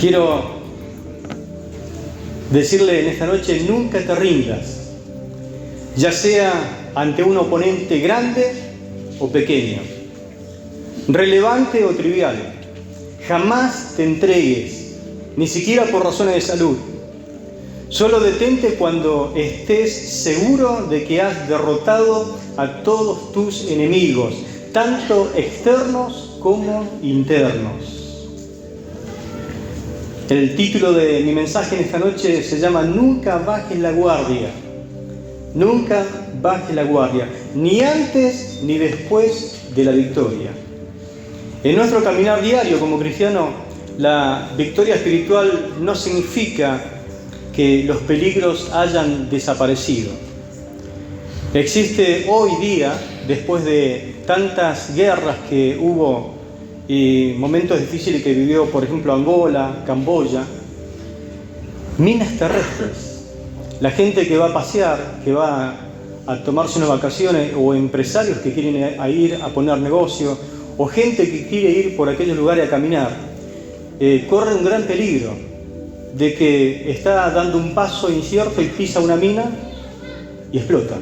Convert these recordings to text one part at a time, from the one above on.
Quiero decirle en esta noche, nunca te rindas, ya sea ante un oponente grande o pequeño, relevante o trivial. Jamás te entregues, ni siquiera por razones de salud. Solo detente cuando estés seguro de que has derrotado a todos tus enemigos, tanto externos como internos. El título de mi mensaje en esta noche se llama Nunca bajes la guardia. Nunca bajes la guardia, ni antes ni después de la victoria. En nuestro caminar diario como cristiano, la victoria espiritual no significa que los peligros hayan desaparecido. Existe hoy día, después de tantas guerras que hubo y momentos difíciles que vivió, por ejemplo, Angola, Camboya, minas terrestres. La gente que va a pasear, que va a tomarse unas vacaciones, o empresarios que quieren ir a poner negocio, o gente que quiere ir por aquellos lugares a caminar, corre un gran peligro de que está dando un paso incierto y pisa una mina y explota.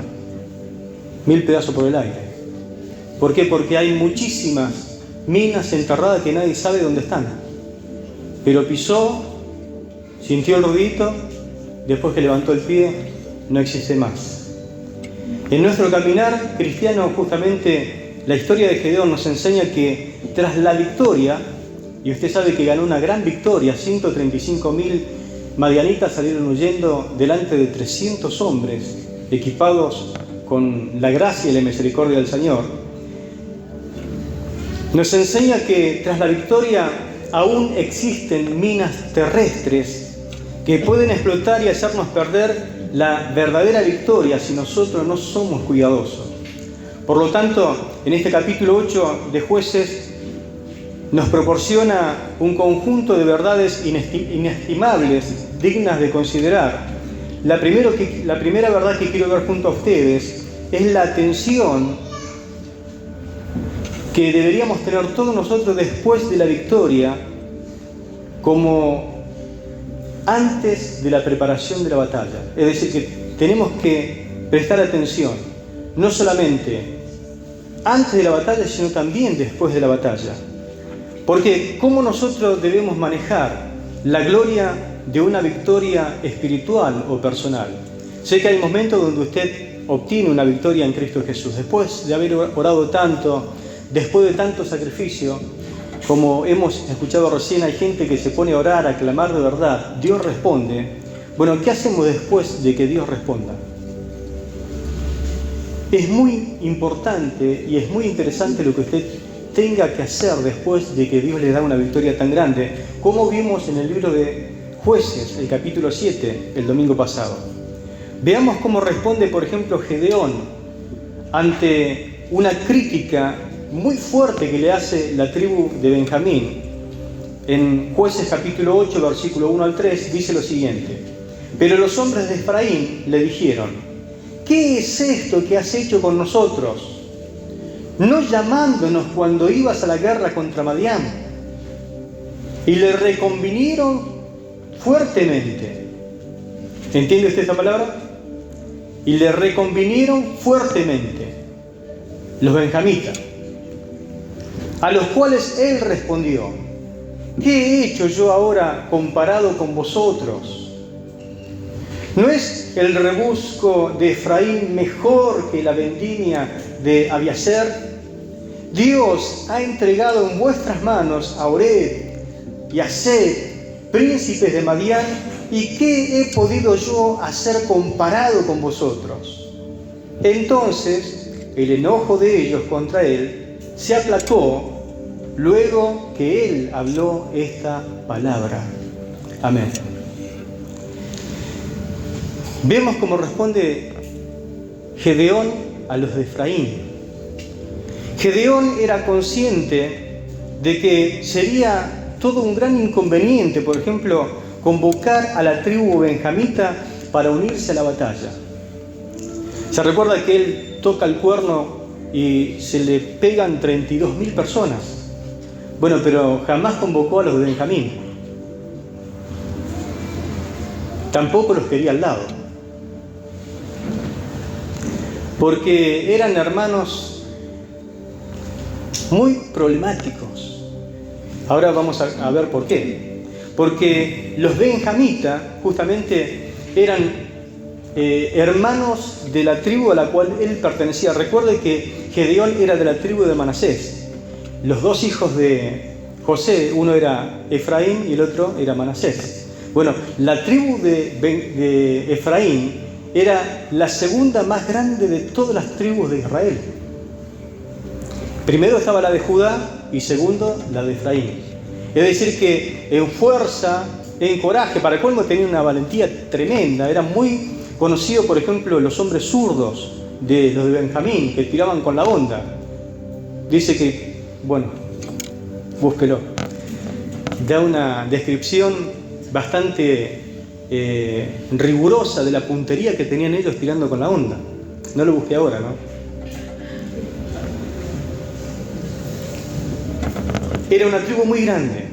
1000 pedazos por el aire. ¿Por qué? Porque hay muchísimas minas enterradas que nadie sabe dónde están. Pero pisó, sintió el ruidito, después que levantó el pie, no existe más. En nuestro caminar cristiano, justamente, la historia de Gedeón nos enseña que tras la victoria, y usted sabe que ganó una gran victoria, 135.000 madianitas salieron huyendo delante de 300 hombres equipados con la gracia y la misericordia del Señor. Nos enseña que tras la victoria aún existen minas terrestres que pueden explotar y hacernos perder la verdadera victoria si nosotros no somos cuidadosos. Por lo tanto, en este capítulo 8 de Jueces nos proporciona un conjunto de verdades inestimables, dignas de considerar. La primera verdad que quiero ver junto a ustedes es la atención que deberíamos tener todos nosotros después de la victoria, como antes de la preparación de la batalla. Es decir, que tenemos que prestar atención, no solamente antes de la batalla, sino también después de la batalla. Porque ¿cómo nosotros debemos manejar la gloria de una victoria espiritual o personal? Sé que hay momentos donde usted obtiene una victoria en Cristo Jesús, después de haber orado tanto, después de tanto sacrificio, como hemos escuchado recién, hay gente que se pone a orar, a clamar de verdad, Dios responde. Bueno, ¿qué hacemos después de que Dios responda? Es muy importante y es muy interesante lo que usted tenga que hacer después de que Dios le da una victoria tan grande, como vimos en el libro de Jueces, el capítulo 7, el domingo pasado. Veamos cómo responde, por ejemplo, Gedeón ante una crítica muy fuerte que le hace la tribu de Benjamín. En Jueces capítulo 8, versículo 1 al 3, dice lo siguiente: Pero los hombres de Efraín le dijeron: ¿Qué es esto que has hecho con nosotros, no llamándonos cuando ibas a la guerra contra Madián? Y le reconvinieron fuertemente. ¿Entiende usted esta palabra? Y le reconvinieron fuertemente los benjamitas, a los cuales él respondió: ¿qué he hecho yo ahora comparado con vosotros? ¿No es el rebusco de Efraín mejor que la vendimia de Abiezer? Dios ha entregado en vuestras manos a Oreb y a Seb, príncipes de Madián, ¿y qué he podido yo hacer comparado con vosotros? Entonces el enojo de ellos contra él se aplacó luego que él habló esta palabra. Amén. Vemos cómo responde Gedeón a los de Efraín. Gedeón era consciente de que sería todo un gran inconveniente, por ejemplo, convocar a la tribu benjamita para unirse a la batalla. Se recuerda que él toca el cuerno y se le pegan 32.000 personas. Bueno, pero jamás convocó a los de Benjamín. tampoco los quería al lado, porque eran hermanos muy problemáticos. Ahora vamos a ver por qué. Porque los benjamitas justamente eran hermanos de la tribu a la cual él pertenecía. Recuerde que Gedeón era de la tribu de Manasés. Los dos hijos de José, uno era Efraín y el otro era Manasés. Bueno, la tribu de Efraín era la segunda más grande de todas las tribus de Israel. Primero estaba la de Judá y segundo la de Efraín. Es decir que en fuerza, en coraje, para el colmo tenía una valentía tremenda. Era muy conocido, por ejemplo, los hombres zurdos de los de Benjamín, que tiraban con la onda. Dice que, bueno, búsquelo. Da una descripción bastante rigurosa de la puntería que tenían ellos tirando con la onda. No lo busqué ahora, ¿no? Era una tribu muy grande.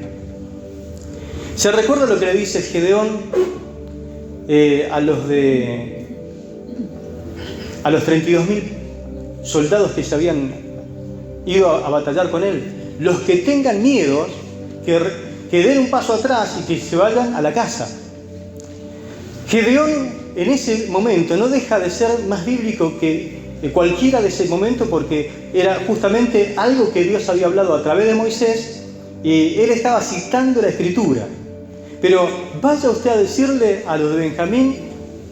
¿Se recuerda lo que le dice Gedeón a los 32.000 soldados que se habían ido a batallar con él? Los que tengan miedo, que den un paso atrás y que se vayan a la casa. Gedeón en ese momento no deja de ser más bíblico que cualquiera de ese momento, porque era justamente algo que Dios había hablado a través de Moisés y él estaba citando la Escritura. Pero vaya usted a decirle a los de Benjamín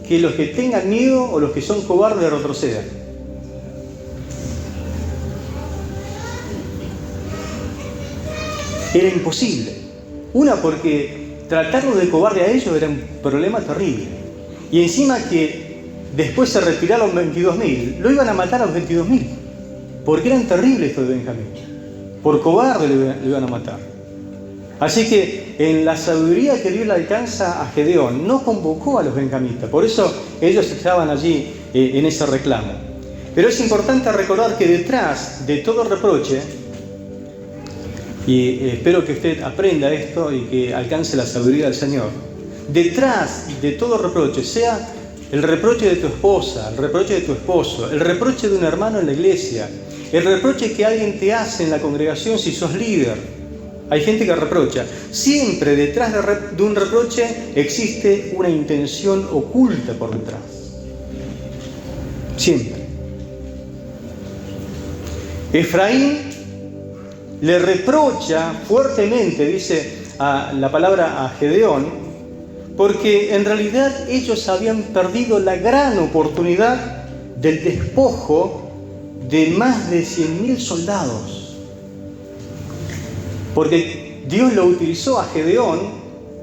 que los que tengan miedo o los que son cobardes retrocedan. Era imposible. Una, porque tratarlos de cobarde a ellos era un problema terrible. Y encima que después se retiraron 22.000, lo iban a matar a los 22.000, porque eran terribles estos de Benjamín. Por cobarde lo iban a matar. Así que en la sabiduría que Dios le alcanza a Gedeón, no convocó a los benjamitas. Por eso ellos estaban allí en ese reclamo. Pero es importante recordar que detrás de todo reproche, y espero que usted aprenda esto y que alcance la sabiduría del Señor, detrás de todo reproche, sea el reproche de tu esposa, el reproche de tu esposo, el reproche de un hermano en la iglesia, el reproche que alguien te hace en la congregación si sos líder. Hay gente que reprocha. Siempre detrás de un reproche existe una intención oculta por detrás. Siempre. Efraín le reprocha fuertemente, dice la palabra a Gedeón, porque en realidad ellos habían perdido la gran oportunidad del despojo de más de 100.000 soldados. Porque Dios lo utilizó a Gedeón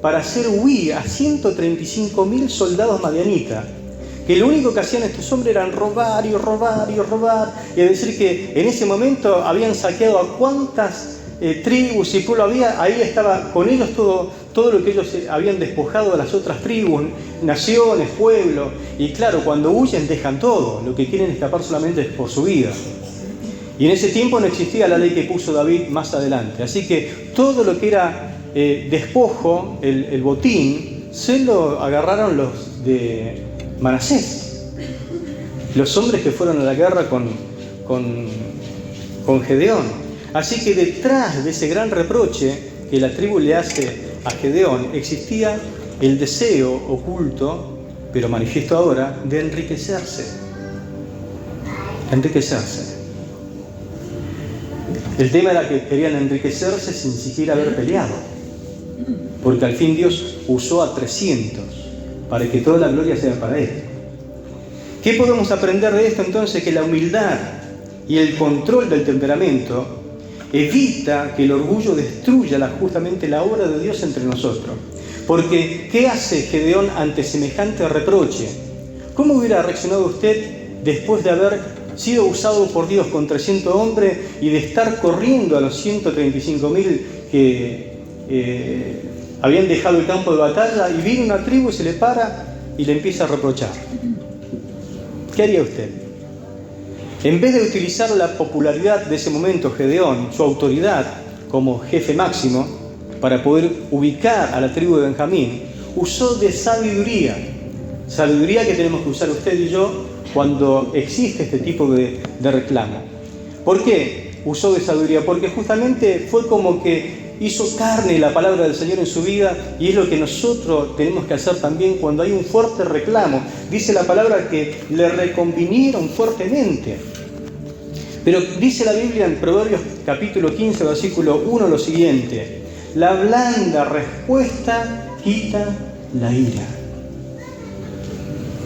para hacer huir a 135.000 soldados madianitas, que lo único que hacían estos hombres eran robar y robar y robar. Y es decir que en ese momento habían saqueado a cuántas tribus y pueblo había. Ahí estaba con ellos todo lo que ellos habían despojado de las otras tribus, naciones, pueblos. Y claro, cuando huyen dejan todo, lo que quieren escapar solamente es por su vida. Y en ese tiempo no existía la ley que puso David más adelante. Así que todo lo que era despojo, el botín, se lo agarraron los de Manasés. Los hombres que fueron a la guerra con Gedeón. Así que detrás de ese gran reproche que la tribu le hace a Gedeón, existía el deseo oculto, pero manifiesto ahora, de enriquecerse. Enriquecerse. El tema era que querían enriquecerse sin siquiera haber peleado, porque al fin Dios usó a 300 para que toda la gloria sea para Él. ¿Qué podemos aprender de esto entonces? Que la humildad y el control del temperamento evita que el orgullo destruya justamente la obra de Dios entre nosotros. Porque, ¿qué hace Gedeón ante semejante reproche? ¿Cómo hubiera reaccionado usted después de haber sido usado por Dios con 300 hombres y de estar corriendo a los 135.000 que habían dejado el campo de batalla, y viene una tribu y se le para y le empieza a reprochar? ¿Qué haría usted? En vez de utilizar la popularidad de ese momento, Gedeón, su autoridad como jefe máximo, para poder ubicar a la tribu de Benjamín, usó de sabiduría. Sabiduría que tenemos que usar usted y yo cuando existe este tipo de reclamo. ¿Por qué usó de sabiduría? Porque justamente fue como que hizo carne la palabra del Señor en su vida, y es lo que nosotros tenemos que hacer también cuando hay un fuerte reclamo. Dice la palabra que le reconvinieron fuertemente. Pero dice la Biblia en Proverbios capítulo 15, versículo 1 lo siguiente: la blanda respuesta quita la ira,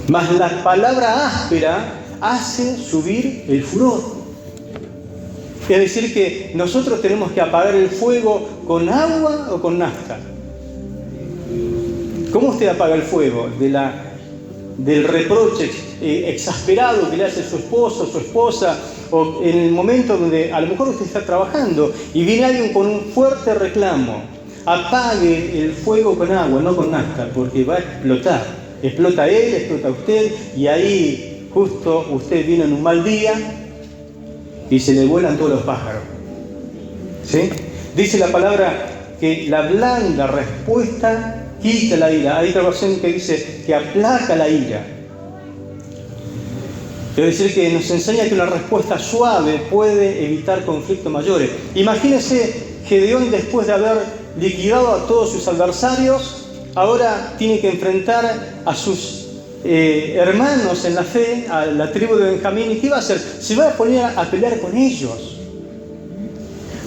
mas la palabra áspera hace subir el furor. Es decir, que nosotros tenemos que apagar el fuego con agua o con nafta. ¿Cómo usted apaga el fuego? Del reproche exasperado que le hace su esposo, su esposa, o en el momento donde a lo mejor usted está trabajando y viene alguien con un fuerte reclamo. Apague el fuego con agua, no con nafta, porque va a explotar. Explota él, explota usted, y ahí justo usted vino en un mal día y se le vuelan todos los pájaros. ¿Sí? Dice la palabra que la blanda respuesta quita la ira. Hay otra versión que dice que aplaca la ira. Es decir, que nos enseña que una respuesta suave puede evitar conflictos mayores. Imagínese Gedeón, después de haber liquidado a todos sus adversarios, ahora tiene que enfrentar a sus hermanos en la fe, a la tribu de Benjamín. ¿Y qué va a hacer? Se va a poner a pelear con ellos.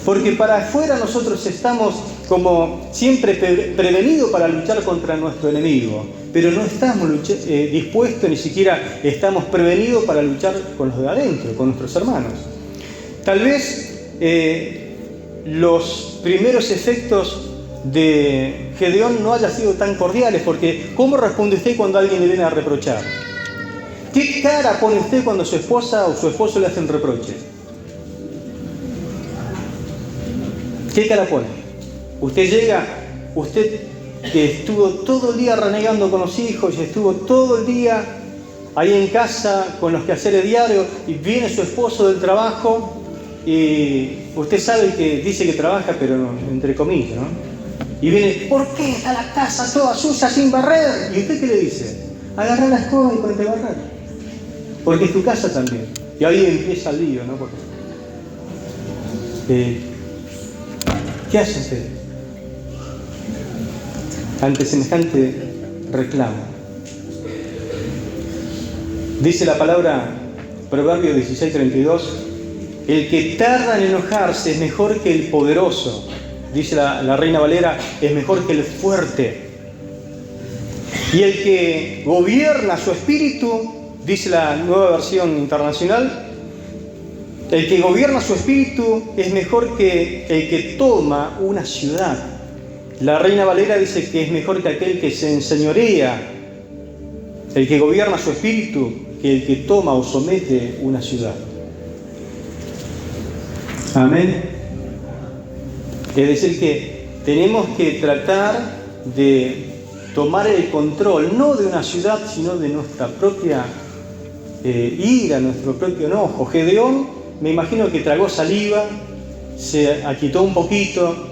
Porque para afuera nosotros estamos como siempre prevenidos para luchar contra nuestro enemigo, pero no estamos dispuestos, ni siquiera estamos prevenidos para luchar con los de adentro, con nuestros hermanos. Tal vez los primeros efectos de Gedeón no hayan sido tan cordiales, porque ¿cómo responde usted cuando alguien le viene a reprochar? ¿Qué cara pone usted cuando su esposa o su esposo le hacen reproches? ¿Qué cara pone? Usted llega, usted que estuvo todo el día renegando con los hijos y estuvo todo el día ahí en casa con los quehaceres diarios, y viene su esposo del trabajo y usted sabe que dice que trabaja, pero no, entre comillas, ¿no? Y viene: ¿por qué está la casa toda sucia sin barrer? ¿Y usted qué le dice? Agarra la escoba y ponte a barrer, porque es tu casa también. Y ahí empieza el lío, ¿no? Porque, ¿qué hace usted ante semejante reclamo? Dice la palabra, Proverbios 16:32, el que tarda en enojarse es mejor que el poderoso. Dice la Reina Valera, es mejor que el fuerte. Y el que gobierna su espíritu, dice la Nueva Versión Internacional, el que gobierna su espíritu es mejor que el que toma una ciudad. La Reina Valera dice que es mejor que aquel que se enseñorea, el que gobierna su espíritu, que el que toma o somete una ciudad. Amén. Es decir, que tenemos que tratar de tomar el control, no de una ciudad, sino de nuestra propia ira, nuestro propio enojo. Gedeón, me imagino que tragó saliva, se aquietó un poquito,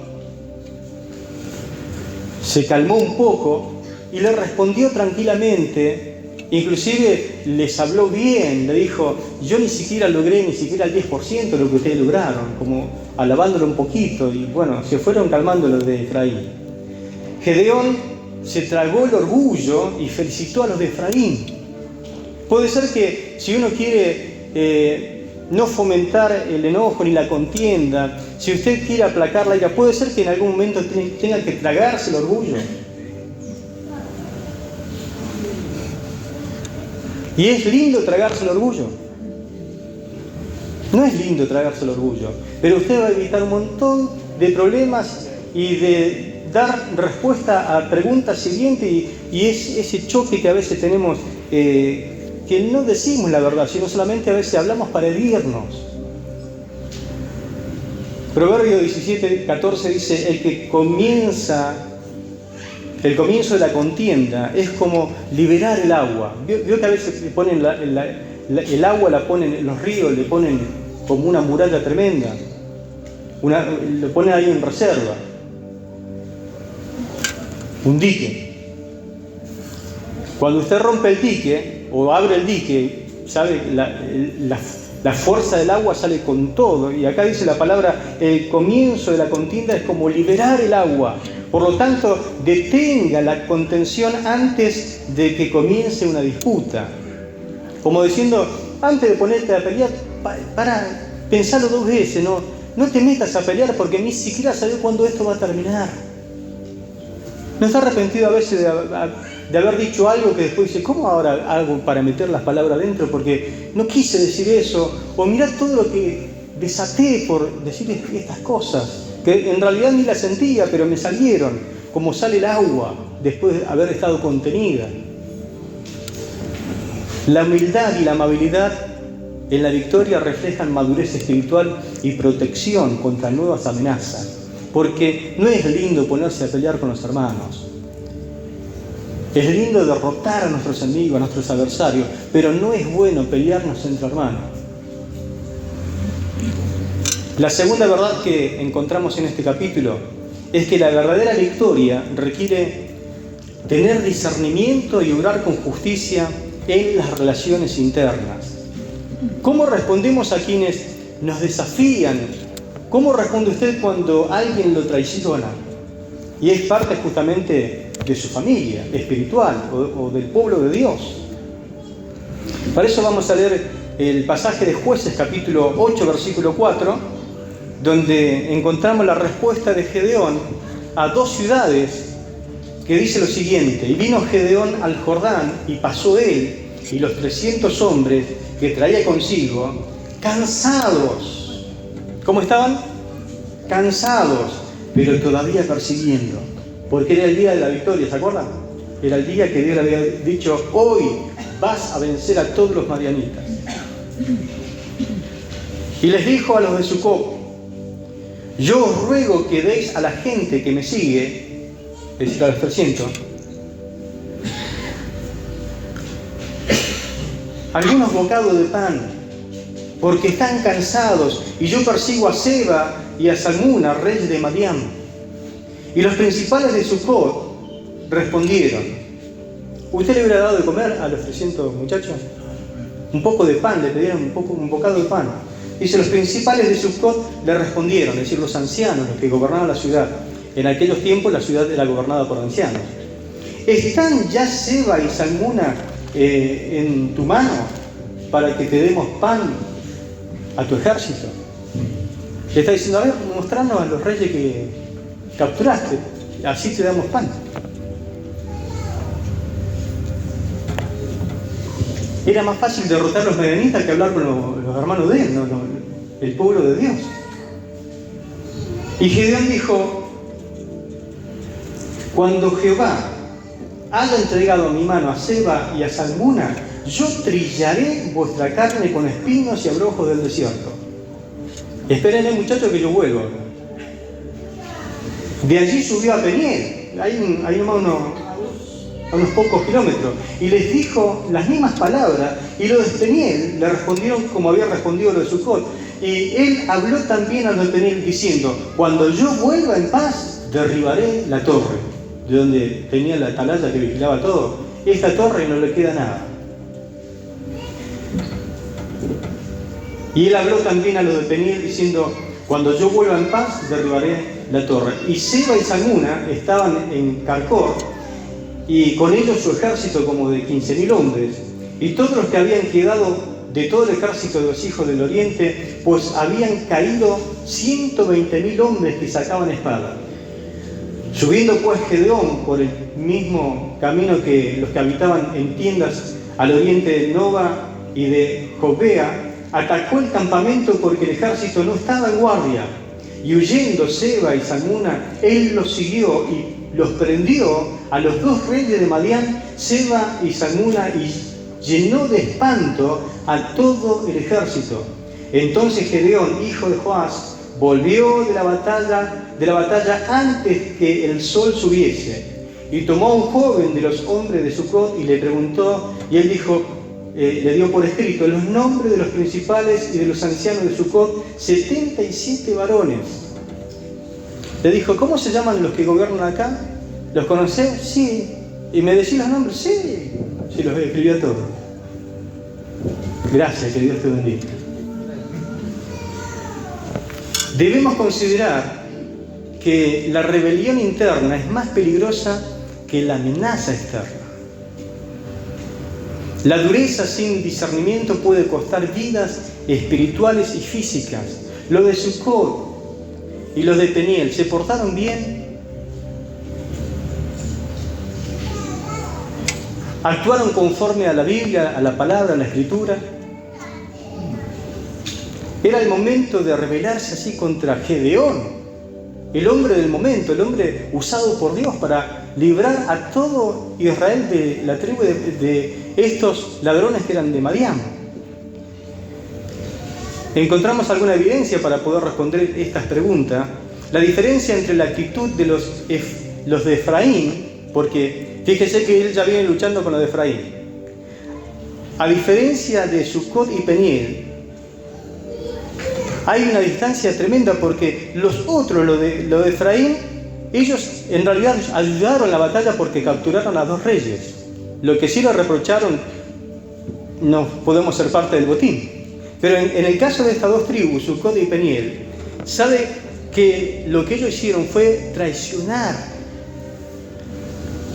se calmó un poco y le respondió tranquilamente. Inclusive les habló bien, le dijo: yo ni siquiera logré ni siquiera el 10% de lo que ustedes lograron, como alabándolo un poquito, y bueno, se fueron calmando los de Efraín. Gedeón se tragó el orgullo y felicitó a los de Efraín. Puede ser que si uno quiere no fomentar el enojo ni la contienda, si usted quiere aplacar la ira, puede ser que en algún momento tenga que tragarse el orgullo. Y es lindo tragarse el orgullo. No es lindo tragarse el orgullo, pero usted va a evitar un montón de problemas y de dar respuesta a preguntas siguientes, y es ese choque que a veces tenemos, que no decimos la verdad, sino solamente a veces hablamos para herirnos. Proverbio 17:14 dice: el comienzo de la contienda es como liberar el agua. Vio que a veces le ponen el agua, la ponen en los ríos, le ponen como una muralla tremenda, lo ponen ahí en reserva, un dique. Cuando usted rompe el dique o abre el dique, ¿sabe? La fuerza del agua sale con todo. Y acá dice la palabra, el comienzo de la contienda es como liberar el agua. Por lo tanto, detenga la contención antes de que comience una disputa. Como diciendo, antes de ponerte a pelear, pensalo 2 veces, no te metas a pelear porque ni siquiera sabes cuándo esto va a terminar. ¿No está arrepentido a veces de haber dicho algo que después dice, ¿cómo ahora hago para meter las palabras dentro? Porque no quise decir eso. O mirá todo lo que desaté por decir estas cosas, que en realidad ni las sentía, pero me salieron, como sale el agua después de haber estado contenida. La humildad y la amabilidad en la victoria reflejan madurez espiritual y protección contra nuevas amenazas. Porque no es lindo ponerse a pelear con los hermanos. Es lindo derrotar a nuestros enemigos, a nuestros adversarios, pero no es bueno pelearnos entre hermanos. La segunda verdad que encontramos en este capítulo es que la verdadera victoria requiere tener discernimiento y obrar con justicia en las relaciones internas. ¿Cómo respondemos a quienes nos desafían? ¿Cómo responde usted cuando alguien lo traiciona? Y es parte justamente de su familia espiritual o del pueblo de Dios. Para eso vamos a leer el pasaje de Jueces, capítulo 8, versículo 4, donde encontramos la respuesta de Gedeón a 2 ciudades, que dice lo siguiente: y vino Gedeón al Jordán, y pasó él y los 300 hombres que traía consigo, cansados. ¿Cómo estaban? Cansados, pero todavía persiguiendo. Porque era el día de la victoria, ¿se acuerdan? Era el día que Dios le había dicho, hoy vas a vencer a todos los madianitas. Y les dijo a los de Sucot, yo os ruego que deis a la gente que me sigue, es decir, a los 300, algunos bocados de pan, porque están cansados, y yo persigo a Seba y a Salmuna, reyes de Madián. Y los principales de Sucot respondieron, ¿usted le hubiera dado de comer a los 300 muchachos? Un poco de pan, le pidieron un bocado de pan. Dice, los principales de Sucot le respondieron, es decir, los ancianos, los que gobernaban la ciudad. En aquellos tiempos la ciudad era gobernada por ancianos. ¿Están ya Seba y Salmuna en tu mano para que te demos pan a tu ejército? Le está diciendo, a ver, mostrarnos a los reyes que capturaste, así te damos pan. Era más fácil derrotar a los madianitas que hablar con los hermanos de él, el pueblo de Dios. Y Gedeón dijo, cuando Jehová haya entregado a mi mano a Seba y a Salmuna, yo trillaré vuestra carne con espinos y abrojos del desierto. Espérenme, muchachos, que yo vuelvo. De allí subió a Peniel, ahí nomás a unos pocos kilómetros, y les dijo las mismas palabras, y los de Peniel le respondieron como había respondido los de Sucot. Y él habló también a los de Peniel diciendo, cuando yo vuelva en paz, derribaré la torre, de donde tenía la atalaya que vigilaba todo. Esta torre no le queda nada. Y él habló también a los de Peniel diciendo, cuando yo vuelva en paz, derribaré la torre. Y Seba y Salmuna estaban en Carcor, y con ellos su ejército como de 15.000 hombres, y todos los que habían quedado de todo el ejército de los hijos del oriente, pues habían caído 120.000 hombres que sacaban espada. Subiendo pues Gedeón por el mismo camino que los que habitaban en tiendas al oriente de Nova y de Jobea, atacó el campamento porque el ejército no estaba en guardia. Y huyendo Seba y Salmuna, él los siguió y los prendió a los 2 reyes de Madián, Seba y Salmuna, y llenó de espanto a todo el ejército. Entonces Gedeón, hijo de Joás, volvió de la batalla antes que el sol subiese, y tomó a un joven de los hombres de Sucot y le preguntó, y él dijo, le dio por escrito los nombres de los principales y de los ancianos de Sucot, 77 varones. Le dijo, ¿cómo se llaman los que gobiernan acá? ¿Los conocés? Sí. ¿Y me decís los nombres? Sí. Sí, los escribió todos. Gracias, que Dios te bendiga. Debemos considerar que la rebelión interna es más peligrosa que la amenaza externa. La dureza sin discernimiento puede costar vidas espirituales y físicas. Los de Sucot y los de Peniel se portaron bien, actuaron conforme a la Biblia, a la palabra, a la Escritura. Era el momento de rebelarse así contra Gedeón, el hombre del momento, el hombre usado por Dios para librar a todo Israel de la tribu de estos ladrones que eran de Madián. Encontramos alguna evidencia para poder responder estas preguntas. La diferencia entre la actitud de los de Efraín, porque fíjese que él ya viene luchando con los de Efraín. A diferencia de Sucot y Peniel, hay una distancia tremenda porque los otros, lo de Efraín, ellos en realidad ayudaron en la batalla porque capturaron a 2 reyes. Lo que sí le reprocharon, no podemos ser parte del botín. Pero en el caso de estas 2 tribus, Sucot y Peniel, sabe que lo que ellos hicieron fue traicionar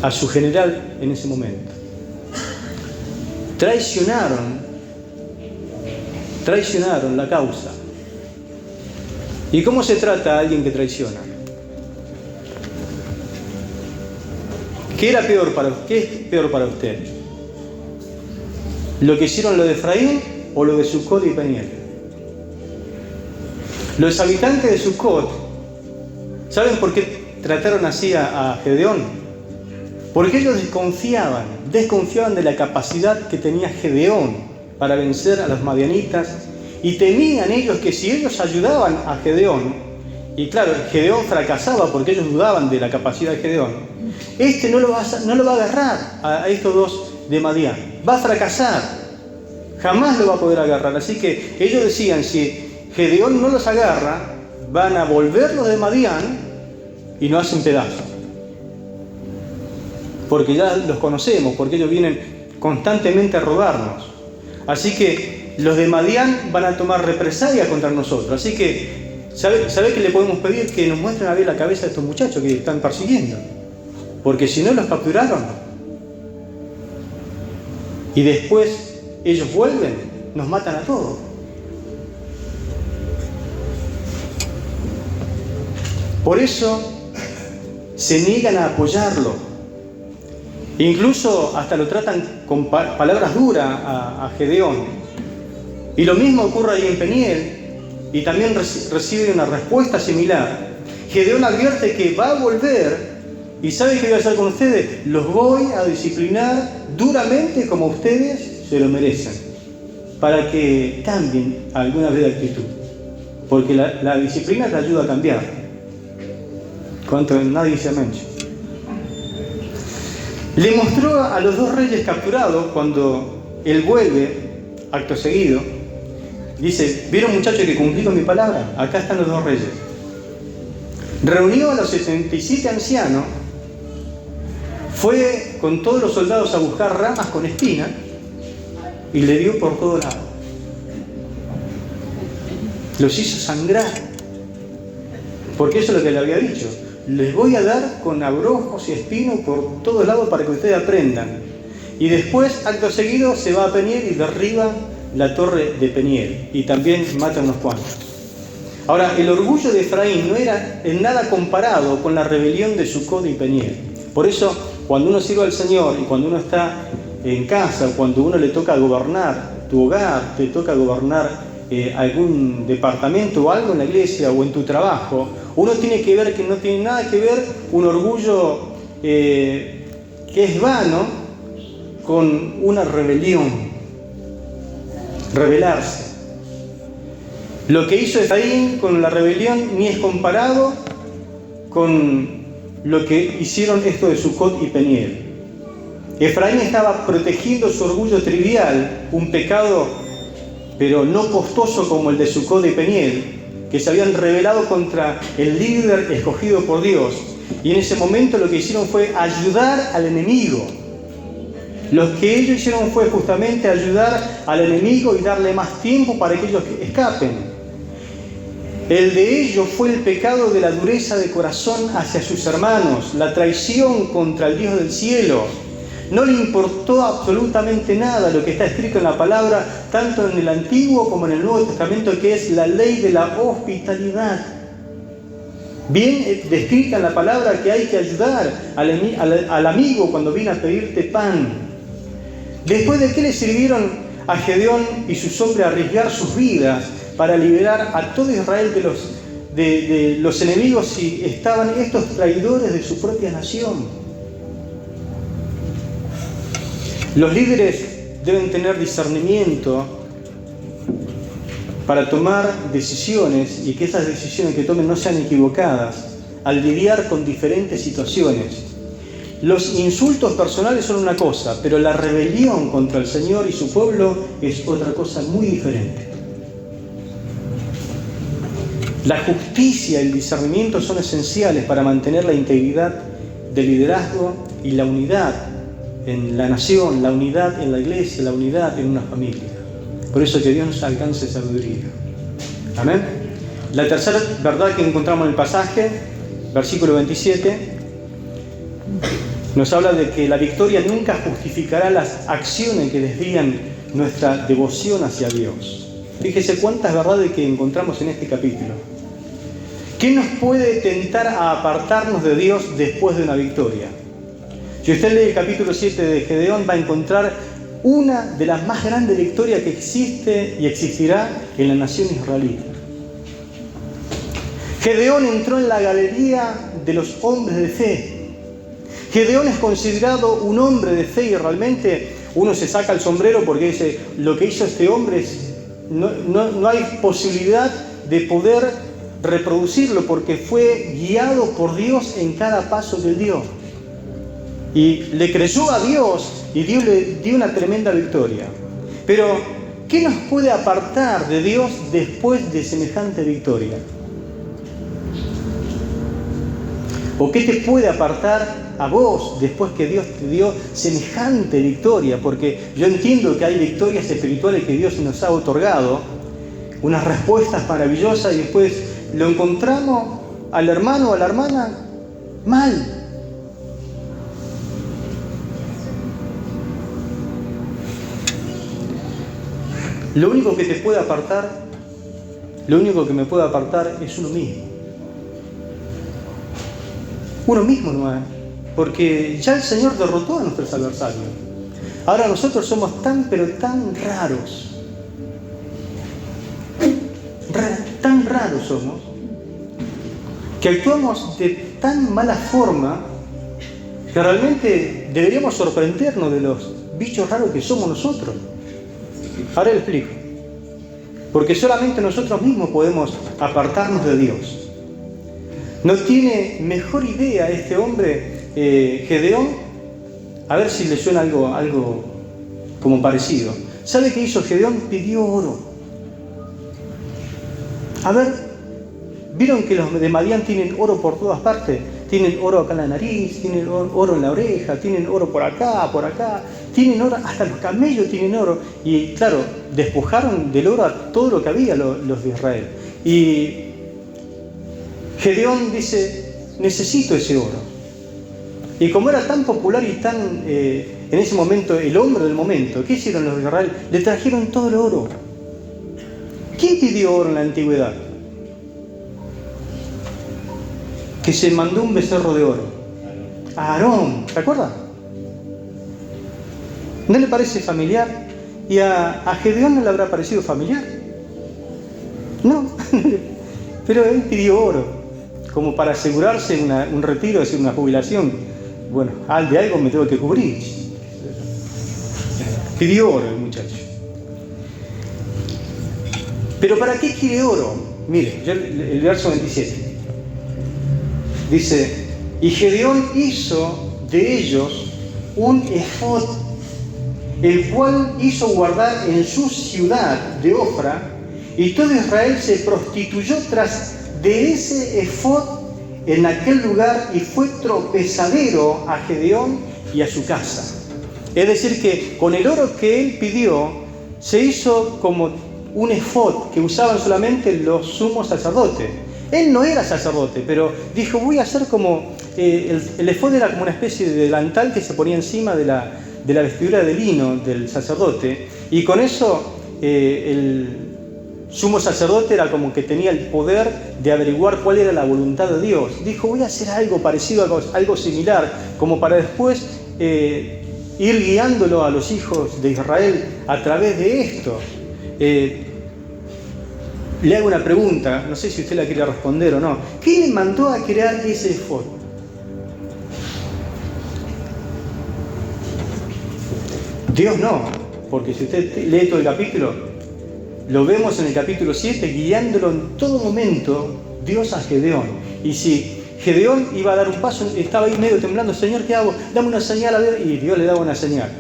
a su general en ese momento. Traicionaron la causa. ¿Y cómo se trata a alguien que traiciona? ¿Qué es peor para usted? ¿Lo que hicieron los de Efraín o lo de Sucot y Peniel? Los habitantes de Sucot, ¿saben por qué trataron así a Gedeón? Porque ellos desconfiaban de la capacidad que tenía Gedeón para vencer a los madianitas, y temían ellos que si ellos ayudaban a Gedeón, y claro, Gedeón fracasaba porque ellos dudaban de la capacidad de Gedeón, no lo va a agarrar a estos 2 de Madián, va a fracasar, jamás lo va a poder agarrar. Así que ellos decían, si Gedeón no los agarra, van a volver los de Madián y no hacen pedazos, porque ya los conocemos, porque ellos vienen constantemente a robarnos. Así que los de Madián van a tomar represalia contra nosotros. Así que, ¿sabe qué le podemos pedir? Que nos muestren a ver la cabeza de estos muchachos que están persiguiendo. Porque si no los capturaron y después ellos vuelven, nos matan a todos. Por eso se niegan a apoyarlo. Incluso hasta lo tratan con palabras duras a Gedeón. Y lo mismo ocurre ahí en Peniel, y también recibe una respuesta similar. Gedeón advierte que va a volver, y ¿sabe qué voy a hacer con ustedes? Los voy a disciplinar duramente como ustedes se lo merecen, para que cambien alguna vez de actitud. Porque la disciplina te ayuda a cambiar. ¿Cuánto? Nadie se amén. Le mostró a los 2 reyes capturados cuando él vuelve, acto seguido. Dice, ¿vieron muchachos que cumplí con mi palabra? Acá están los 2 reyes. Reunió a los 77 ancianos, fue con todos los soldados a buscar ramas con espinas y le dio por todos lados. Los hizo sangrar, porque eso es lo que le había dicho. Les voy a dar con abrojos y espinos por todos lados para que ustedes aprendan. Y después, acto seguido, se va a Peniel y derriba la torre de Peniel, y también mata a unos cuantos. Ahora, el orgullo de Efraín no era en nada comparado con la rebelión de Sucot y Peniel. Por eso, cuando uno sirve al Señor y cuando uno está en casa, cuando uno le toca gobernar tu hogar, te toca gobernar algún departamento o algo en la iglesia o en tu trabajo, uno tiene que ver que no tiene nada que ver un orgullo que es vano con una rebelión. Rebelarse. Lo que hizo Efraín con la rebelión ni es comparado con lo que hicieron esto de Sucot y Peniel. Efraín estaba protegiendo su orgullo trivial, un pecado pero no costoso como el de Sucot y Peniel, que se habían rebelado contra el líder escogido por Dios, y en ese momento lo que hicieron fue ayudar al enemigo. Lo que ellos hicieron fue justamente ayudar al enemigo y darle más tiempo para que ellos escapen. El de ellos fue el pecado de la dureza de corazón hacia sus hermanos, la traición contra el Dios del cielo. No le importó absolutamente nada lo que está escrito en la palabra, tanto en el Antiguo como en el Nuevo Testamento, que es la ley de la hospitalidad. Bien descrita en la palabra que hay que ayudar al amigo cuando viene a pedirte pan. Después de que le sirvieron a Gedeón y sus hombres a arriesgar sus vidas para liberar a todo Israel de los enemigos, y estaban estos traidores de su propia nación. Los líderes deben tener discernimiento para tomar decisiones y que esas decisiones que tomen no sean equivocadas al lidiar con diferentes situaciones. Los insultos personales son una cosa, pero la rebelión contra el Señor y su pueblo es otra cosa muy diferente. La justicia y el discernimiento son esenciales para mantener la integridad del liderazgo y la unidad en la nación, la unidad en la iglesia, la unidad en una familia. Por eso que Dios nos alcance sabiduría. Amén. La tercera verdad que encontramos en el pasaje, versículo 27, nos habla de que la victoria nunca justificará las acciones que desvían nuestra devoción hacia Dios. Fíjese cuántas verdades que encontramos en este capítulo. ¿Qué nos puede tentar a apartarnos de Dios después de una victoria? Si usted lee el capítulo 7 de Gedeón, va a encontrar una de las más grandes victorias que existe y existirá en la nación israelita. Gedeón entró en la galería de los hombres de fe. Gedeón es considerado un hombre de fe y realmente uno se saca el sombrero porque dice, lo que hizo este hombre no hay posibilidad de poder reproducirlo porque fue guiado por Dios en cada paso que él dio. Y le creyó a Dios y Dios le dio una tremenda victoria. Pero, ¿qué nos puede apartar de Dios después de semejante victoria? ¿O qué te puede apartar a vos después que Dios te dio semejante victoria? Porque yo entiendo que hay victorias espirituales que Dios nos ha otorgado, unas respuestas maravillosas, y después lo encontramos al hermano o a la hermana mal. Lo único que te puede apartar, lo único que me puede apartar es uno mismo. Uno mismo no es, porque ya el Señor derrotó a nuestros adversarios. Ahora nosotros somos tan, pero tan raros. Tan raros somos, que actuamos de tan mala forma que realmente deberíamos sorprendernos de los bichos raros que somos nosotros. Ahora le explico. Porque solamente nosotros mismos podemos apartarnos de Dios. ¿No tiene mejor idea este hombre, Gedeón? A ver si le suena algo como parecido. ¿Sabe qué hizo Gedeón? Pidió oro. A ver, ¿vieron que los de Madián tienen oro por todas partes? Tienen oro acá en la nariz, tienen oro en la oreja, tienen oro por acá, tienen oro, hasta los camellos tienen oro. Y claro, despojaron del oro a todo lo que había los de Israel. Y Gedeón dice, necesito ese oro. Y como era tan popular y tan, en ese momento, el hombre del momento, ¿qué hicieron los de Israel? Le trajeron todo el oro. ¿Quién pidió oro en la antigüedad? Que se mandó un becerro de oro. A Aarón, ¿te acuerdas? ¿No le parece familiar? ¿Y a Gedeón no le habrá parecido familiar? No, pero él pidió oro, como para asegurarse un retiro, es decir, una jubilación. Bueno, de algo me tengo que cubrir. Pidió oro el muchacho. ¿Pero para qué quiere oro? Mire, el verso 27. Dice, y Gedeón hizo de ellos un efod, el cual hizo guardar en su ciudad de Ofra, y todo Israel se prostituyó tras de ese efod en aquel lugar, y fue tropezadero a Gedeón y a su casa. Es decir, que con el oro que él pidió, se hizo como un efod que usaban solamente los sumos sacerdotes. Él no era sacerdote, pero dijo, voy a hacer como... el efod era como una especie de delantal que se ponía encima de la vestidura de lino del sacerdote, y con eso el sumo sacerdote era como que tenía el poder de averiguar cuál era la voluntad de Dios. Dijo, voy a hacer algo parecido, algo similar, como para después ir guiándolo a los hijos de Israel a través de esto. Le hago una pregunta, no sé si usted la quiere responder o no. ¿Quién le mandó a crear ese efod? Dios no, porque si usted lee todo el capítulo, lo vemos en el capítulo 7, guiándolo en todo momento Dios a Gedeón. Y si Gedeón iba a dar un paso, estaba ahí medio temblando, Señor, ¿qué hago? Dame una señal, a ver, y Dios le daba una señal.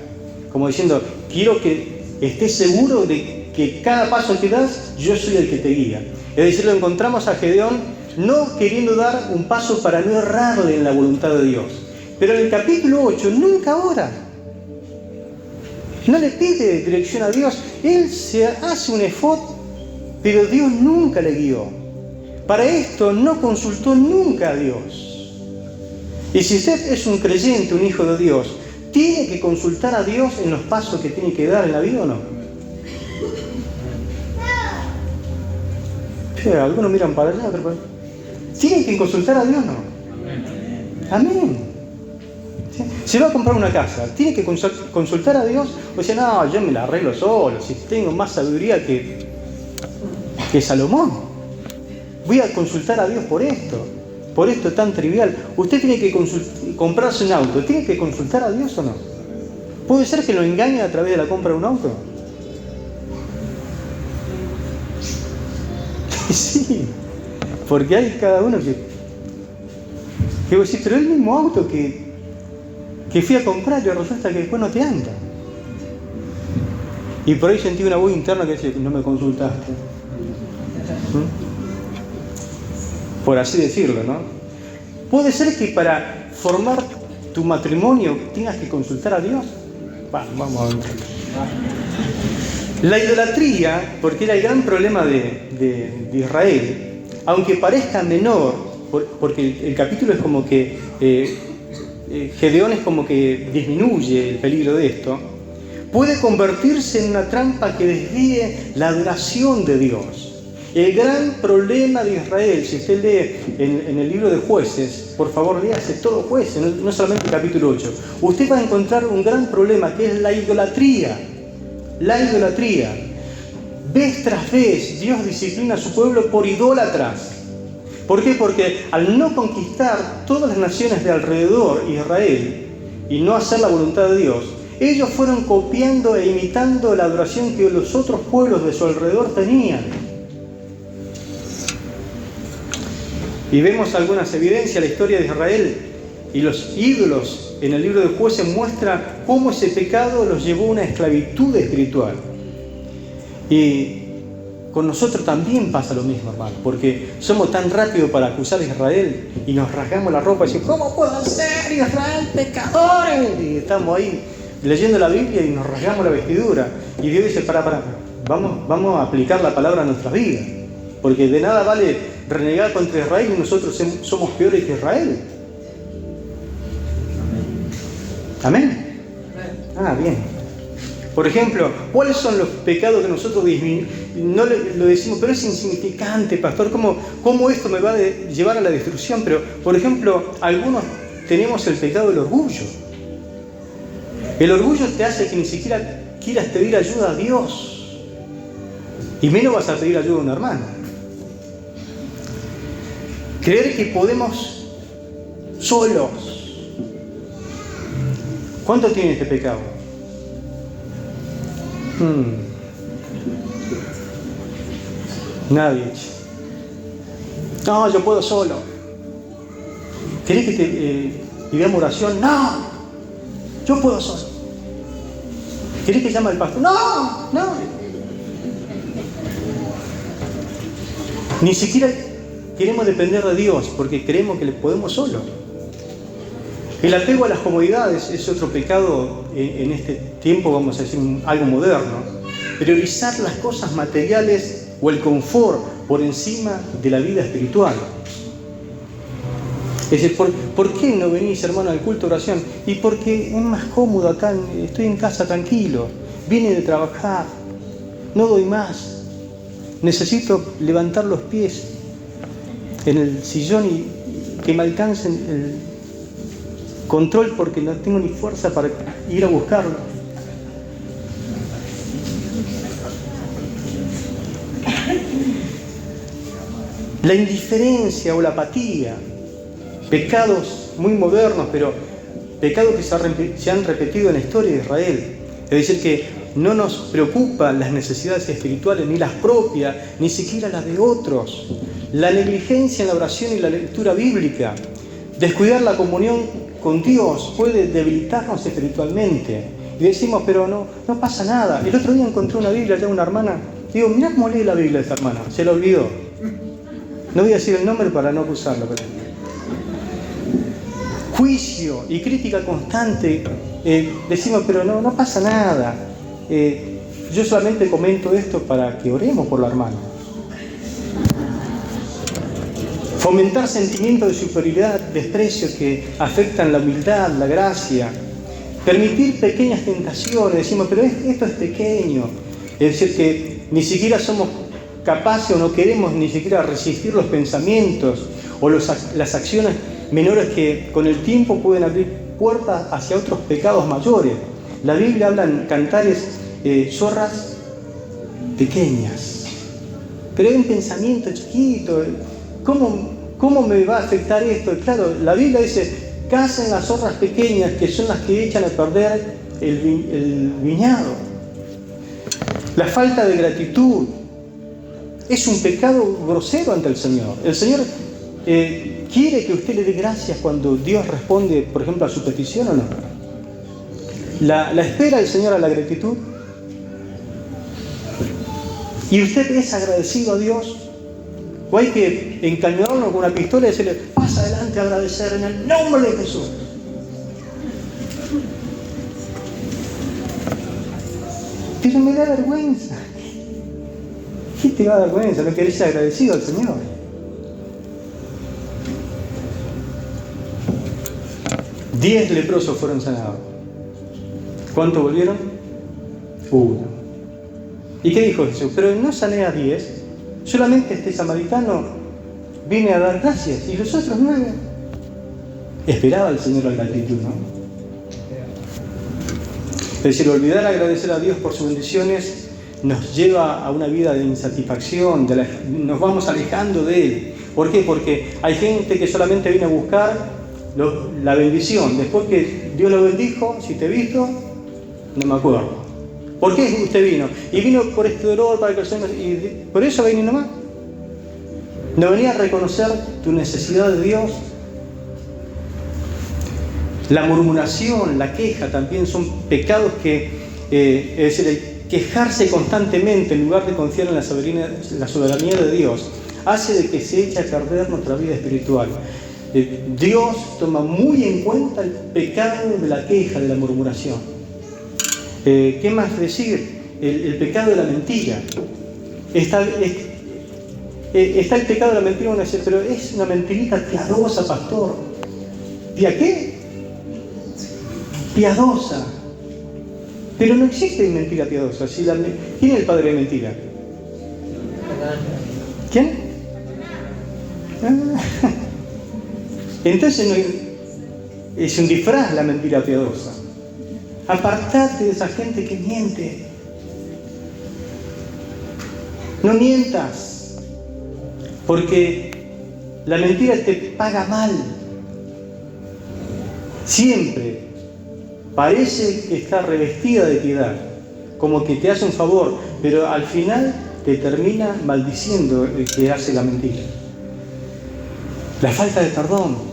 Como diciendo, quiero que estés seguro de que cada paso que das, yo soy el que te guía. Es decir, lo encontramos a Gedeón no queriendo dar un paso para no errarle en la voluntad de Dios. Pero en el capítulo 8 nunca ora. No le pide dirección a Dios. Él se hace un efod, pero Dios nunca le guió. Para esto no consultó nunca a Dios. Y si usted es un creyente, un hijo de Dios, ¿tiene que consultar a Dios en los pasos que tiene que dar en la vida o no? Algunos miran para allá, pero ¿tienen que consultar a Dios o no? Amén. ¿Sí? Si va a comprar una casa, ¿tiene que consultar a Dios? O sea, no, yo me la arreglo solo, si tengo más sabiduría que Salomón. Voy a consultar a Dios por esto tan trivial. Usted tiene que comprarse un auto, ¿tiene que consultar a Dios o no? ¿Puede ser que lo engañe a través de la compra de un auto? Sí, porque hay cada uno que vos decís, pero es el mismo auto que fui a comprar y resulta que después no te anda. Y por ahí sentí una voz interna que dice, no me consultaste. Por así decirlo, ¿no? Puede ser que para formar tu matrimonio tengas que consultar a Dios. Vamos a ver. La idolatría, porque era el gran problema de Israel, aunque parezca menor, porque el capítulo es como que Gedeón es como que disminuye el peligro de esto, puede convertirse en una trampa que desvíe la adoración de Dios. El gran problema de Israel, si usted lee en el libro de Jueces, por favor léase todo Jueces, no solamente el capítulo 8, usted va a encontrar un gran problema que es la idolatría. La idolatría. Vez tras vez Dios disciplina a su pueblo por idólatras. ¿Por qué? Porque al no conquistar todas las naciones de alrededor Israel y no hacer la voluntad de Dios, ellos fueron copiando e imitando la adoración que los otros pueblos de su alrededor tenían. Y vemos algunas evidencias en la historia de Israel y los ídolos. En el libro de Jueces muestra cómo ese pecado los llevó a una esclavitud espiritual. Y con nosotros también pasa lo mismo, hermano, porque somos tan rápidos para acusar a Israel y nos rasgamos la ropa y decimos, ¿cómo puede ser Israel pecadores? Y estamos ahí leyendo la Biblia y nos rasgamos la vestidura. Y Dios dice, vamos a aplicar la palabra a nuestras vidas, porque de nada vale renegar contra Israel y nosotros somos peores que Israel. ¿Amén? Ah, bien. Por ejemplo, ¿cuáles son los pecados que nosotros no lo decimos, pero es insignificante, pastor? ¿Cómo esto me va a llevar a la destrucción? Pero, por ejemplo, algunos tenemos el pecado del orgullo. El orgullo te hace que ni siquiera quieras pedir ayuda a Dios. Y menos vas a pedir ayuda a un hermano. Creer que podemos solos. ¿Cuánto tiene este pecado? Nadie. No, yo puedo solo. ¿Querés que te pidamos oración? No, yo puedo solo. ¿Querés que llame al pastor? No. Ni siquiera queremos depender de Dios porque creemos que le podemos solo. El apego a las comodidades es otro pecado en este tiempo, vamos a decir, algo moderno. Priorizar las cosas materiales o el confort por encima de la vida espiritual. Es decir, ¿por qué no venís, hermano, al culto de oración? Y porque es más cómodo acá, estoy en casa tranquilo, vine de trabajar, no doy más. Necesito levantar los pies en el sillón y que me alcancen el control porque no tengo ni fuerza para ir a buscarlo. La indiferencia o la apatía, pecados muy modernos, pero pecados que se han repetido en la historia de Israel. Es decir, que no nos preocupan las necesidades espirituales, ni las propias, ni siquiera las de otros. La negligencia en la oración y la lectura bíblica. Descuidar la comunión con Dios puede debilitarnos espiritualmente. Y decimos, pero no pasa nada. El otro día encontré una Biblia de una hermana. Digo, mirá cómo lee la Biblia esta hermana. Se la olvidó. No voy a decir el nombre para no acusarla. Pero... juicio y crítica constante. Decimos, pero no pasa nada. Yo solamente comento esto para que oremos por la hermana. Fomentar sentimientos de superioridad, desprecio que afectan la humildad, la gracia. Permitir pequeñas tentaciones. Decimos, pero esto es pequeño. Es decir, que ni siquiera somos capaces o no queremos ni siquiera resistir los pensamientos o las acciones menores que con el tiempo pueden abrir puertas hacia otros pecados mayores. La Biblia habla en Cantares, zorras pequeñas. Pero hay un pensamiento chiquito. ¿Cómo me va a afectar esto? Claro, la Biblia dice, cacen las zorras pequeñas que son las que echan a perder el viñedo. La falta de gratitud es un pecado grosero ante el Señor. El Señor quiere que usted le dé gracias cuando Dios responde, por ejemplo, a su petición o no. La espera del Señor a la gratitud. ¿Y usted es agradecido a Dios? ¿O hay que encañonarnos con una pistola y decirle, pasa adelante a agradecer en el nombre de Jesús? Pero me da vergüenza. ¿Qué te va a dar vergüenza? ¿No querés ser agradecido al Señor? Diez leprosos fueron sanados. ¿Cuántos volvieron? 1. ¿Y qué dijo Jesús? Pero no sané a 10. Solamente este samaritano viene a dar gracias. ¿Y los otros 9? Esperaba el Señor la gratitud, ¿no? Es decir, olvidar agradecer a Dios por sus bendiciones nos lleva a una vida de insatisfacción, nos vamos alejando de Él. ¿Por qué? Porque hay gente que solamente viene a buscar la bendición. Después que Dios lo bendijo, si te he visto, no me acuerdo. ¿Por qué usted vino? Y vino por este dolor, para que el Señor... ¿Y por eso vení nomás? ¿No venía a reconocer tu necesidad de Dios? La murmuración, la queja también son pecados que, es decir, quejarse constantemente en lugar de confiar en la soberanía de Dios, hace de que se eche a perder nuestra vida espiritual. Dios toma muy en cuenta el pecado de la queja, de la murmuración. ¿Qué más decir? El pecado de la mentira. Está el pecado de la mentira, uno dice, pero es una mentirita piadosa, pastor. ¿Y a qué? Piadosa. Pero no existe mentira piadosa. ¿Quién es el padre de mentira? ¿Quién? Entonces es un disfraz la mentira piadosa. Apartate de esa gente que miente. No mientas, porque la mentira te paga mal. Siempre parece que está revestida de piedad, como que te hace un favor, pero al final te termina maldiciendo el que hace la mentira. La falta de perdón.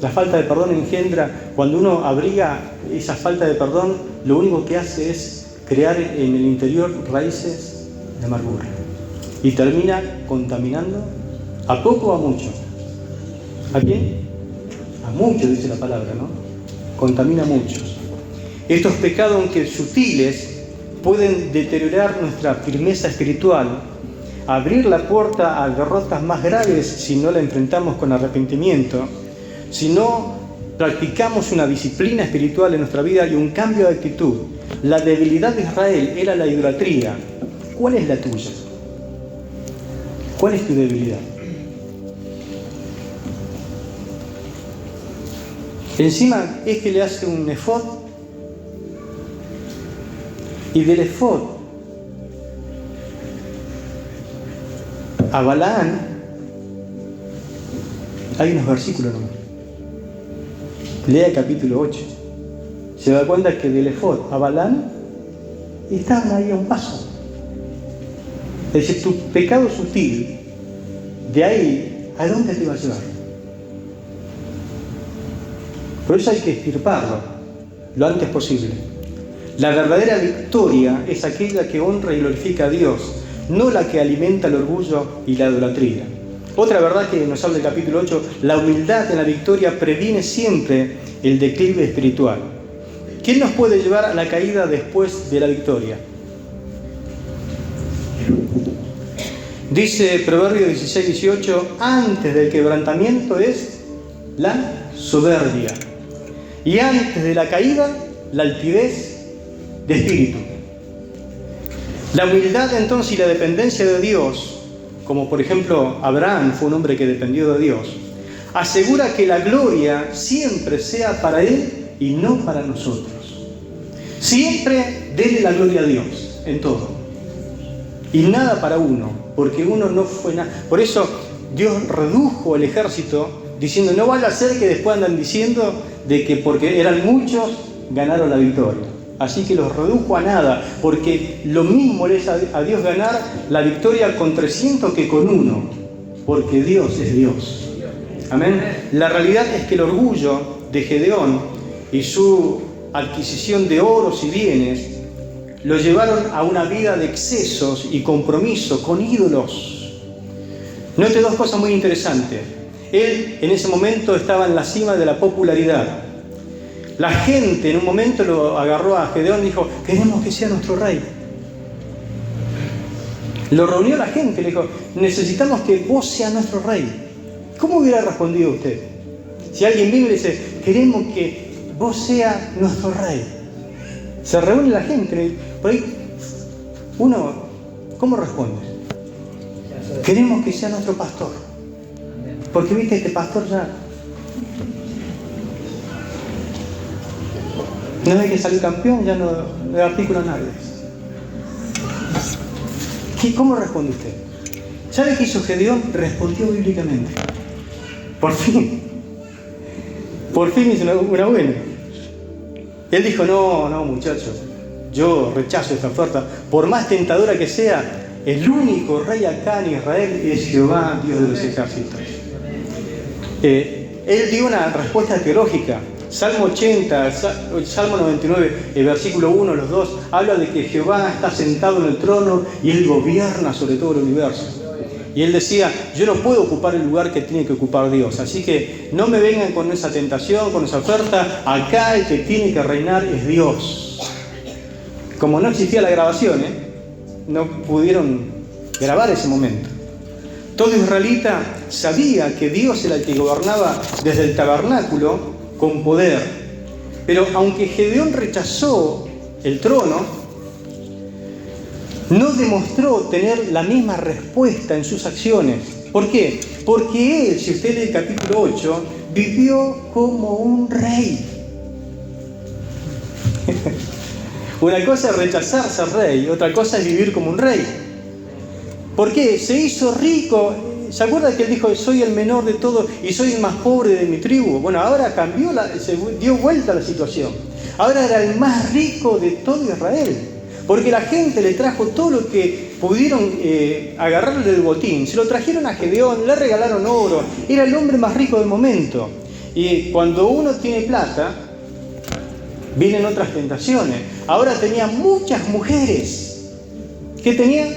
La falta de perdón engendra, cuando uno abriga esa falta de perdón, lo único que hace es crear en el interior raíces de amargura. Y termina contaminando a poco o a mucho. ¿A quién? A mucho, dice la palabra, ¿no? contamina a muchos. Estos pecados, aunque sutiles, pueden deteriorar nuestra firmeza espiritual, abrir la puerta a derrotas más graves si no la enfrentamos con arrepentimiento, si no practicamos una disciplina espiritual en nuestra vida y un cambio de actitud. La debilidad de Israel era la idolatría. ¿Cuál es la tuya? ¿Cuál es tu debilidad? Encima es que le hace un efod, y del efod a Balaán hay unos versículos nomás. Lea el capítulo 8. Se da cuenta que del efod a Balaán estaban ahí a un paso. Es decir, tu pecado sutil, de ahí, ¿a dónde te va a llevar? Por eso hay que extirparlo lo antes posible. La verdadera victoria es aquella que honra y glorifica a Dios, no la que alimenta el orgullo y la idolatría. Otra verdad que nos habla el capítulo 8, la humildad en la victoria previene siempre el declive espiritual. ¿Quién nos puede llevar a la caída después de la victoria? Dice Proverbios 16:18, antes del quebrantamiento es la soberbia, y antes de la caída, la altivez de espíritu. La humildad entonces y la dependencia de Dios, como por ejemplo Abraham fue un hombre que dependió de Dios, asegura que la gloria siempre sea para Él y no para nosotros. Siempre dele la gloria a Dios en todo. Y nada para uno, porque uno no fue nada. Por eso Dios redujo el ejército diciendo, no vaya a ser que después andan diciendo de que porque eran muchos ganaron la victoria. Así que los redujo a nada, porque lo mismo le es a Dios ganar la victoria con 300 que con uno, porque Dios es Dios. Amén. La realidad es que el orgullo de Gedeón y su adquisición de oros y bienes lo llevaron a una vida de excesos y compromiso con ídolos. Note dos cosas muy interesantes. Él en ese momento estaba en la cima de la popularidad. La gente en un momento lo agarró a Gedeón y dijo, queremos que sea nuestro rey. Lo reunió la gente, le dijo, necesitamos que vos seas nuestro rey. ¿Cómo hubiera respondido usted? Si alguien vino y le dice, queremos que vos seas nuestro rey. Se reúne la gente, por ahí uno, ¿cómo responde? Queremos que sea nuestro pastor. Porque viste, este pastor ya no hay que salir campeón, ya no le articula a nadie. ¿Cómo responde usted? ¿Sabe qué hizo Gedeón? Respondió bíblicamente. Por fin hizo una buena. Él dijo, no muchachos, yo rechazo esta oferta. Por más tentadora que sea, el único rey acá en Israel es Jehová, Dios de los ejércitos. Él dio una respuesta teológica. Salmo 80, Salmo 99, el versículo 1, los dos, habla de que Jehová está sentado en el trono y Él gobierna sobre todo el universo. Y él decía, yo no puedo ocupar el lugar que tiene que ocupar Dios. Así que no me vengan con esa tentación, con esa oferta. Acá el que tiene que reinar es Dios. Como no existía la grabación, no pudieron grabar ese momento. Todo israelita sabía que Dios era el que gobernaba desde el tabernáculo con poder. Pero aunque Gedeón rechazó el trono, no demostró tener la misma respuesta en sus acciones. ¿Por qué? Porque él, si usted lee el capítulo 8, vivió como un rey. Una cosa es rechazar ser rey, otra cosa es vivir como un rey. ¿Por qué? Se hizo rico. ¿Se acuerda que él dijo, soy el menor de todos y soy el más pobre de mi tribu? Bueno, ahora cambió, se dio vuelta la situación. Ahora era el más rico de todo Israel. Porque la gente le trajo todo lo que pudieron agarrarle del botín. Se lo trajeron a Gedeón, le regalaron oro. Era el hombre más rico del momento. Y cuando uno tiene plata, vienen otras tentaciones. Ahora tenía muchas mujeres. ¿Qué tenía?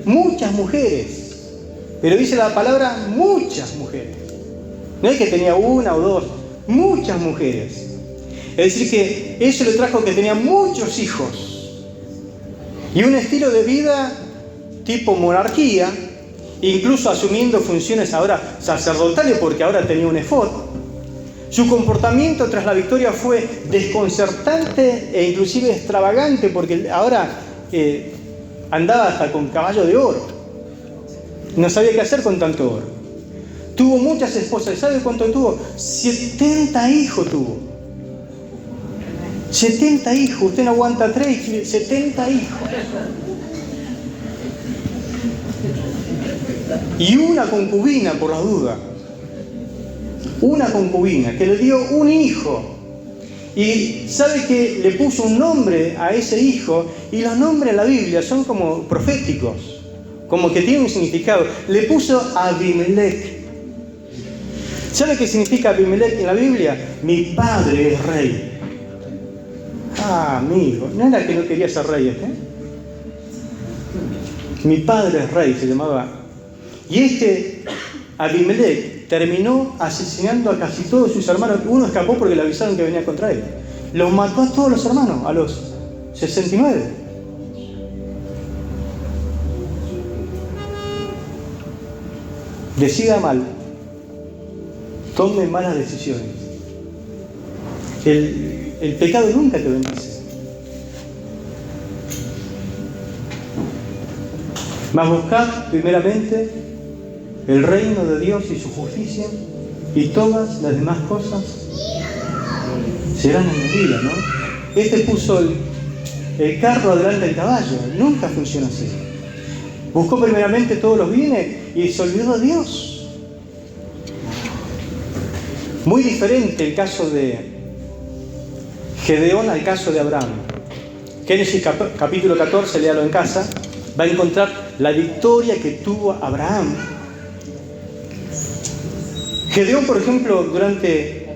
Muchas mujeres. Pero dice la palabra muchas mujeres. No es que tenía una o dos, muchas mujeres. Es decir, que eso le trajo que tenía muchos hijos y un estilo de vida tipo monarquía, incluso asumiendo funciones ahora sacerdotales porque ahora tenía un efod. Su comportamiento tras la victoria fue desconcertante e inclusive extravagante porque ahora andaba hasta con caballo de oro. No sabía qué hacer con tanto oro. Tuvo muchas esposas. ¿Sabe cuánto tuvo? 70 hijos tuvo. 70 hijos. Usted no aguanta 3, 70 hijos. Y una concubina, por la duda. Una concubina que le dio un hijo. Y sabe que le puso un nombre a ese hijo. Y los nombres en la Biblia son como proféticos, como que tienen un significado. Le puso Abimelech. ¿Sabe qué significa Abimelech en la Biblia? Mi padre es rey. Ah, amigo, no era que no quería ser rey Mi padre es rey, se llamaba. Y este Abimelech terminó asesinando a casi todos sus hermanos. Uno escapó porque le avisaron que venía contra él. Los mató a todos los hermanos, a los 69. Decida mal. Tome malas decisiones. El pecado nunca te bendice. Mas buscad primeramente el reino de Dios y su justicia, y todas las demás cosas serán añadidas, ¿no? Este puso el carro adelante del caballo. Nunca funciona así. Buscó primeramente todos los bienes y se olvidó de Dios. Muy diferente el caso de Gedeón al caso de Abraham. Génesis capítulo 14, léalo en casa, va a encontrar la victoria que tuvo Abraham. Gedeón, por ejemplo, durante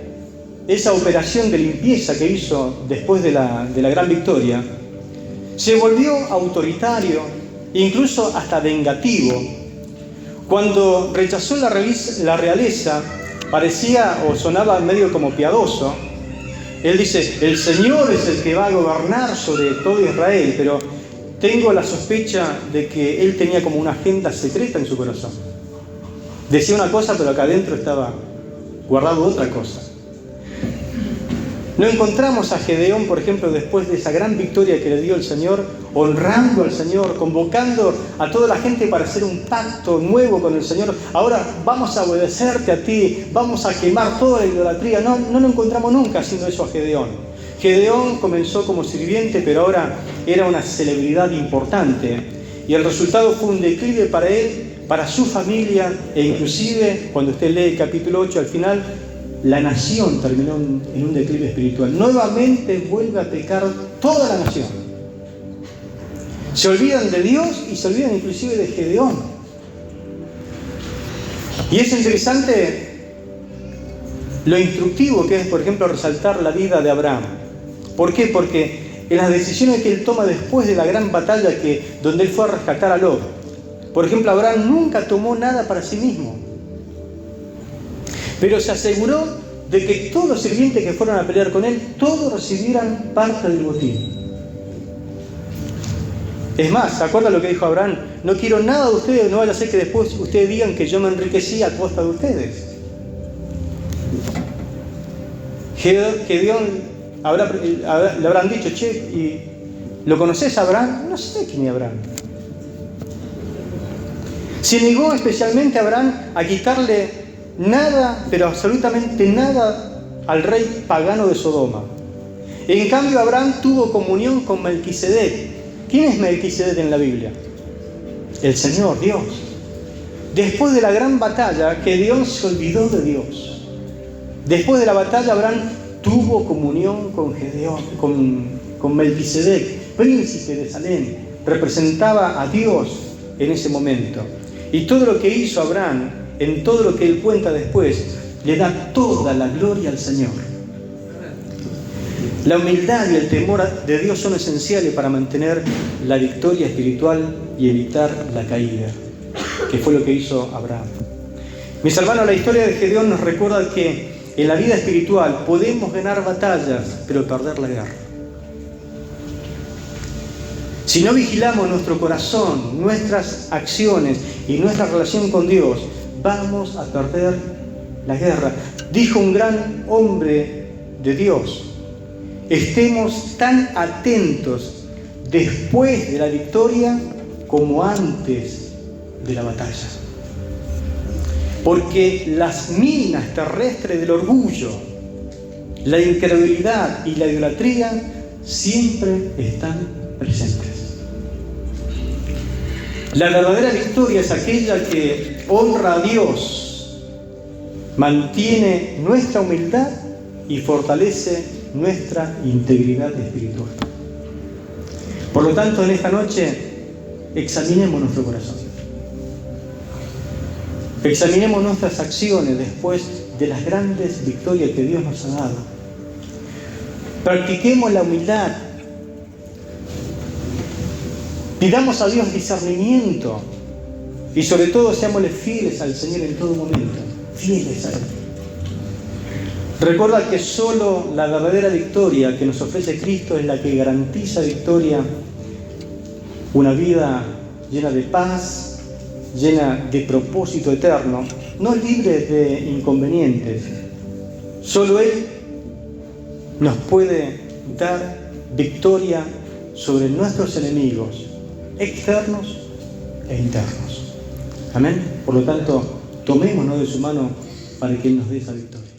esa operación de limpieza que hizo después de la gran victoria, se volvió autoritario, incluso hasta vengativo. Cuando rechazó la realeza, parecía o sonaba medio como piadoso. Él dice, el Señor es el que va a gobernar sobre todo Israel, pero tengo la sospecha de que él tenía como una agenda secreta en su corazón. Decía una cosa, pero acá adentro estaba guardado otra cosa. No encontramos a Gedeón, por ejemplo, después de esa gran victoria que le dio el Señor, honrando al Señor, convocando a toda la gente para hacer un pacto nuevo con el Señor. Ahora vamos a obedecerte a ti, vamos a quemar toda la idolatría. No lo encontramos nunca haciendo eso a Gedeón. Gedeón comenzó como sirviente, pero ahora era una celebridad importante. Y el resultado fue un declive para él, para su familia, e inclusive, cuando usted lee el capítulo 8, al final, la nación terminó en un declive espiritual. Nuevamente vuelve a pecar toda la nación. Se olvidan de Dios y se olvidan inclusive de Gedeón. Y es interesante lo instructivo que es, por ejemplo, resaltar la vida de Abraham. ¿Por qué? Porque en las decisiones que él toma después de la gran batalla donde él fue a rescatar a Lot, por ejemplo, Abraham nunca tomó nada para sí mismo, pero se aseguró de que todos los sirvientes que fueron a pelear con él, todos recibieran parte del botín. Es más, ¿se acuerda lo que dijo Abraham? No quiero nada de ustedes, no vaya a ser que después ustedes digan que yo me enriquecí a costa de ustedes. Gedeón le habrán dicho, che, ¿y lo conoces a Abraham? No sé quién es Abraham. Se negó especialmente a Abraham a quitarle nada, pero absolutamente nada, al rey pagano de Sodoma. En cambio, Abraham tuvo comunión con Melquisedec. ¿Quién es Melquisedec en la Biblia? El Señor, Dios. Después de la gran batalla, Gedeón se olvidó de Dios. Después de la batalla, Abraham tuvo comunión con Gedeón, con Melquisedec, príncipe de Salem. Representaba a Dios en ese momento. Y todo lo que hizo Abraham, en todo lo que él cuenta después, le da toda la gloria al Señor. La humildad y el temor de Dios son esenciales para mantener la victoria espiritual y evitar la caída, que fue lo que hizo Abraham. Mis hermanos, la historia de Gedeón nos recuerda que en la vida espiritual podemos ganar batallas, pero perder la guerra. Si no vigilamos nuestro corazón, nuestras acciones y nuestra relación con Dios, vamos a perder la guerra. Dijo un gran hombre de Dios: estemos tan atentos después de la victoria como antes de la batalla. Porque las minas terrestres del orgullo, la incredulidad y la idolatría siempre están presentes. La verdadera victoria es aquella que honra a Dios, mantiene nuestra humildad y fortalece nuestra integridad espiritual. Por lo tanto, en esta noche, examinemos nuestro corazón. Examinemos nuestras acciones después de las grandes victorias que Dios nos ha dado. Practiquemos la humildad. Pidamos a Dios discernimiento y sobre todo seámosle fieles al Señor en todo momento. Fieles a Él. Recuerda que solo la verdadera victoria que nos ofrece Cristo es la que garantiza victoria, una vida llena de paz, llena de propósito eterno, no libre de inconvenientes. Solo Él nos puede dar victoria sobre nuestros enemigos, externos e internos. Amén. Por lo tanto, tomémonos de su mano para que Él nos dé esa victoria.